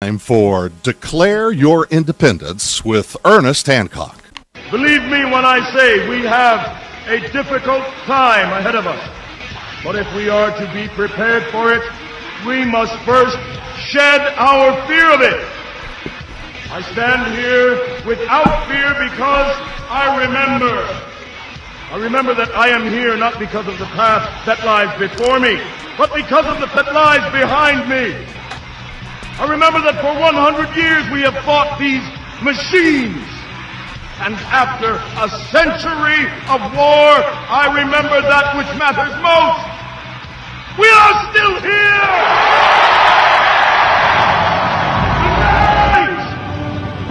Time for Declare Your Independence with Ernest Hancock. Believe me when I say we have a difficult time ahead of us. But if we are to be prepared for it, we must first shed our fear of it. I stand here without fear because I remember that I am here not because of the path that lies before me, but because of the that lies behind me. I remember that for 100 years we have fought these machines. And after a century of war, I remember that which matters most. We are still here! Tonight,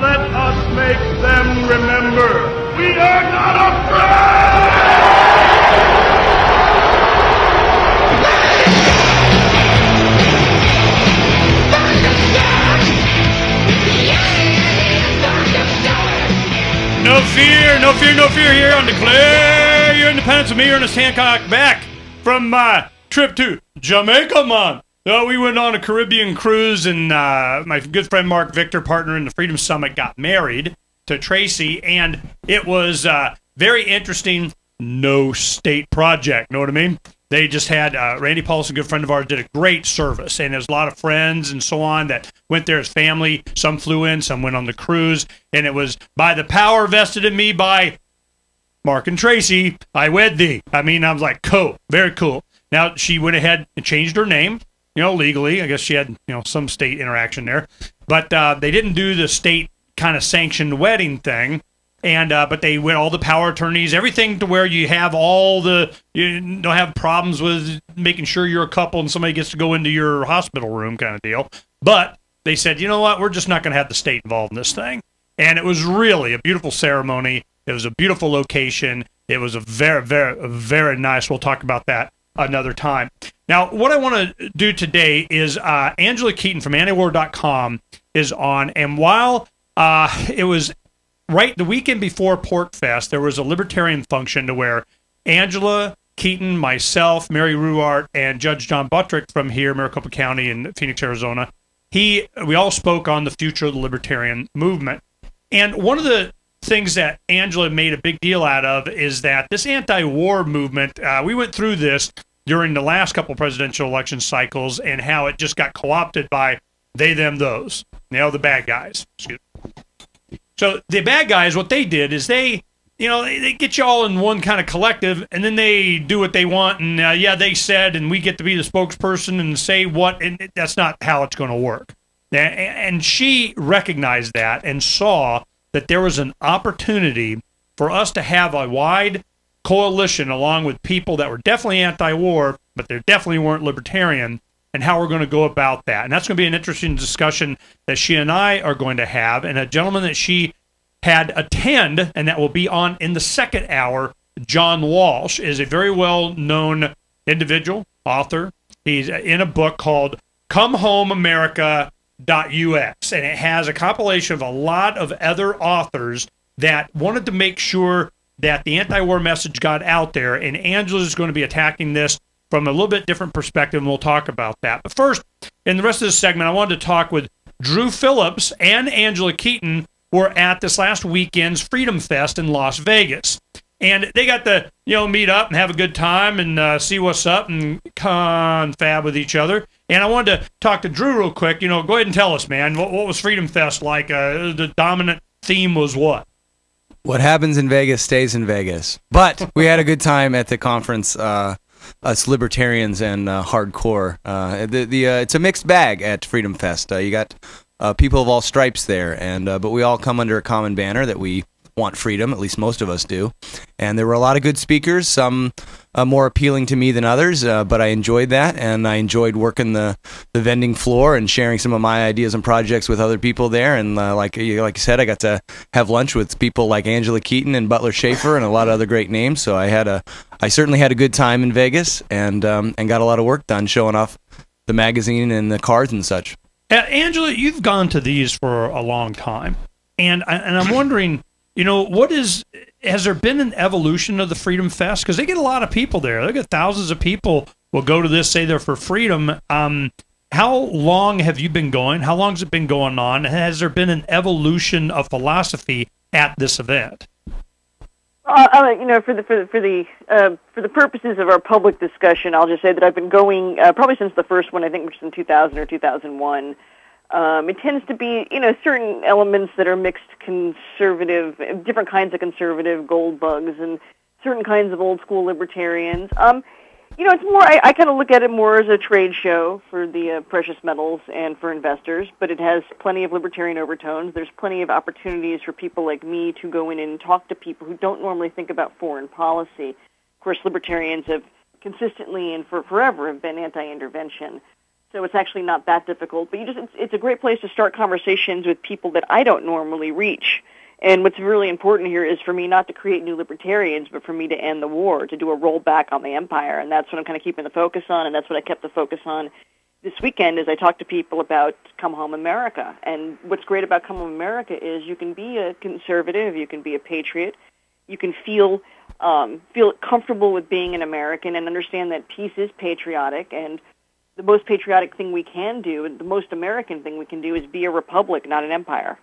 let us make them remember we are not afraid! No fear, no fear, no fear here on Declare Your Independence with me, Ernest Hancock, back from my trip to Jamaica, man. We went on a Caribbean cruise, and my good friend Mark Victor, partner in the Freedom Summit, got married to Tracy, and it was very interesting. No state project, know what I mean? They just had Randy Paulson, a good friend of ours, did a great service, and there's a lot of friends and so on that went there as family. Some flew in, some went on the cruise, and it was by the power vested in me by Mark and Tracy, I wed thee. I mean, I was like, cool, very cool. Now, she went ahead and changed her name, you know, legally. I guess she had, you know, some state interaction there, but they didn't do the state kind of sanctioned wedding thing. And but they went all the power attorneys, everything to where you have all the, you don't have problems with making sure you're a couple and somebody gets to go into your hospital room kind of deal. But they said, you know what, we're just not going to have the state involved in this thing. And it was really a beautiful ceremony. It was a beautiful location. It was a very, very, very nice. We'll talk about that another time. Now, what I want to do today is Angela Keaton from antiwar.com is on. And while it was right the weekend before Pork Fest, there was a Libertarian function to where Angela Keaton, myself, Mary Ruart, and Judge John Buttrick from here, Maricopa County in Phoenix, Arizona, we all spoke on the future of the Libertarian movement. And one of the things that Angela made a big deal out of is that this anti-war movement, we went through this during the last couple presidential election cycles and how it just got co-opted by they, them, those. You know, the bad guys. Excuse me. So the bad guys, what they did is they, you know, they get you all in one kind of collective, and then they do what they want, and yeah, they said, and we get to be the spokesperson and say what, and that's not how it's going to work. And she recognized that and saw that there was an opportunity for us to have a wide coalition along with people that were definitely anti-war, but they definitely weren't libertarian, and how we're going to go about that. And that's going to be an interesting discussion that she and I are going to have. And a gentleman that she had attend, and that will be on in the second hour, John Walsh, is a very well-known individual, author. He's in a book called ComeHomeAmerica.us, and it has a compilation of a lot of other authors that wanted to make sure that the anti-war message got out there. And Angela is going to be attacking this from a little bit different perspective, and we'll talk about that. But first, in the rest of this segment, I wanted to talk with Drew Phillips and Angela Keaton, who were at this last weekend's Freedom Fest in Las Vegas. And they got to, you know, meet up and have a good time and see what's up and confab with each other. And I wanted to talk to Drew real quick. You know, go ahead and tell us, man, what was Freedom Fest like? The dominant theme was what? What happens in Vegas stays in Vegas. But we had a good time at the conference, us libertarians and hardcore. It's a mixed bag at Freedom Fest. You got people of all stripes there, and but we all come under a common banner that we want freedom, at least most of us do. And there were a lot of good speakers, some more appealing to me than others, but I enjoyed that, and I enjoyed working the vending floor and sharing some of my ideas and projects with other people there. And like you said, I got to have lunch with people like Angela Keaton and Butler Schaefer and a lot of other great names. So I certainly had a good time in Vegas, and got a lot of work done showing off the magazine and the cards and such. Angela, you've gone to these for a long time, and I'm wondering, you know, has there been an evolution of the Freedom Fest? Because they get a lot of people there. They get thousands of people will go to this, say they're for freedom. how long have you been going? How long has it been going on? Has there been an evolution of philosophy at this event? For the purposes of our public discussion, I'll just say that I've been going probably since the first one, I think, which was in 2000 or 2001. It tends to be, certain elements that are mixed conservative, different kinds of conservative gold bugs, and certain kinds of old school libertarians. It's more, I kind of look at it more as a trade show for the precious metals and for investors, but it has plenty of libertarian overtones. There's plenty of opportunities for people like me to go in and talk to people who don't normally think about foreign policy. Of course, libertarians have consistently and for forever have been anti-intervention. So it's actually not that difficult, but it's a great place to start conversations with people that I don't normally reach. And what's really important here is for me not to create new libertarians, but for me to end the war, to do a rollback on the empire. And that's what I'm kind of keeping the focus on, and that's what I kept the focus on this weekend as I talked to people about Come Home America. And what's great about Come Home America is you can be a conservative, you can be a patriot, you can feel comfortable with being an American and understand that peace is patriotic, and the most patriotic thing we can do, and the most American thing we can do, is be a republic, not an empire.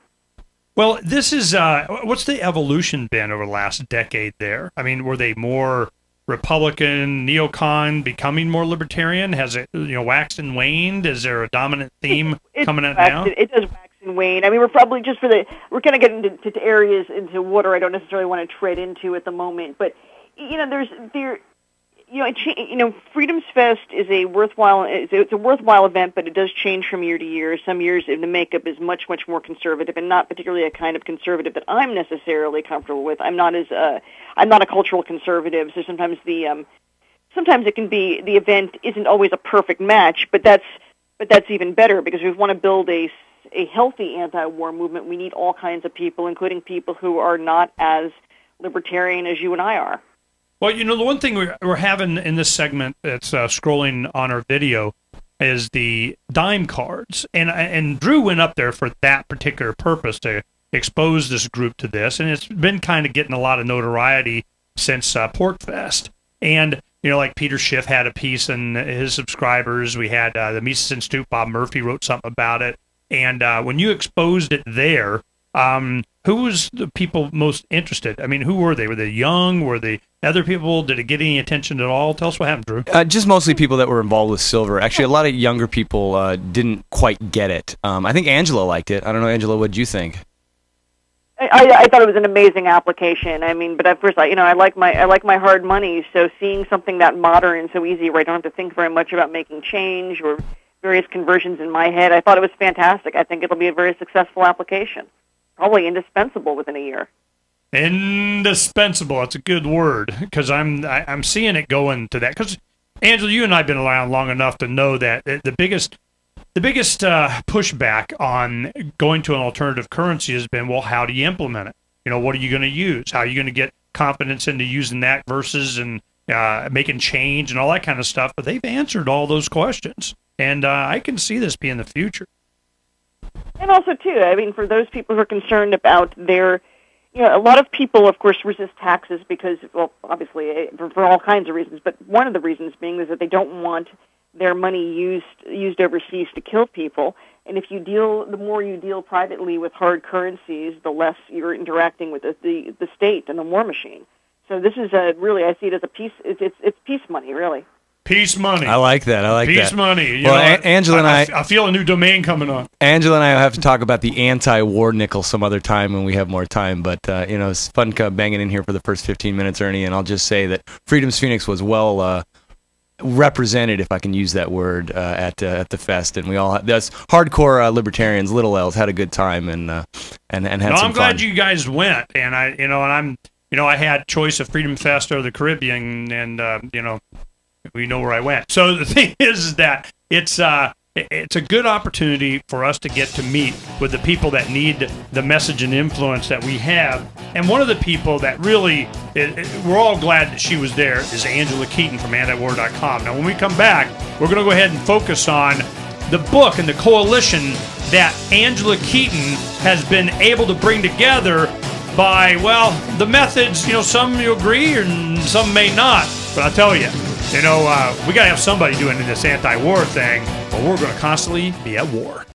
Well, this is, what's the evolution been over the last decade there? I mean, were they more Republican, neocon, becoming more libertarian? Has it, waxed and waned? Is there a dominant theme coming out now? It does wax and wane. I mean, we're probably we're kind of getting into areas, into water I don't necessarily want to tread into at the moment, but, Freedom's Fest is a worthwhile event, but it does change from year to year. Some years the makeup is much, much more conservative, and not particularly a kind of conservative that I'm necessarily comfortable with. I'm not a cultural conservative, so sometimes it can be, the event isn't always a perfect match, but that's even better, because we want to build a healthy anti-war movement. We need all kinds of people, including people who are not as libertarian as you and I are. Well, the one thing we're having in this segment that's scrolling on our video is the dime cards. And Drew went up there for that particular purpose, to expose this group to this. And it's been kind of getting a lot of notoriety since Porkfest. And, like Peter Schiff had a piece in his subscribers. We had the Mises Institute, Bob Murphy wrote something about it. And when you exposed it there, who was the people most interested? I mean, who were they? Were they young? Were they other people? Did it get any attention at all? Tell us what happened, Drew. Just mostly people that were involved with silver. Actually, a lot of younger people didn't quite get it. I think Angela liked it. I don't know, Angela, what did you think? I thought it was an amazing application. I mean, but of course, I like my hard money. So seeing something that modern and so easy, where I don't have to think very much about making change or various conversions in my head, I thought it was fantastic. I think it'll be a very successful application. Probably indispensable within a year. Indispensable. That's a good word, because I'm seeing it going to that. Because Angela, you and I have been around long enough to know that the biggest pushback on going to an alternative currency has been, well, how do you implement it? What are you going to use? How are you going to get confidence into using that versus and making change and all that kind of stuff? But they've answered all those questions, and I can see this being the future. And also, too, I mean, for those people who are concerned about their, a lot of people, of course, resist taxes because, well, obviously, for all kinds of reasons, but one of the reasons being is that they don't want their money used overseas to kill people. And if the more you deal privately with hard currencies, the less you're interacting with the state and the war machine. So this is really, I see it as a peace, it's peace money, really. Peace money. I like that. Peace money. Angela and I feel a new domain coming on. Angela and I will have to talk about the anti-war nickel some other time when we have more time. But it's fun banging in here for the first 15 minutes, Ernie. And I'll just say that Freedom's Phoenix was well represented, if I can use that word, at the fest, and we all that's hardcore libertarians, little L's, had a good time and had some fun. I'm glad you guys went, and I had choice of Freedom Fest or the Caribbean, and we know where I went. So the thing is that it's a good opportunity for us to get to meet with the people that need the message and influence that we have. And one of the people that really, we're all glad that she was there, is Angela Keaton from antiwar.com. Now, when we come back, we're going to go ahead and focus on the book and the coalition that Angela Keaton has been able to bring together by, well, the methods, some you agree and some may not. But I'll tell you, You know, we got to have somebody doing this anti-war thing, or we're going to constantly be at war.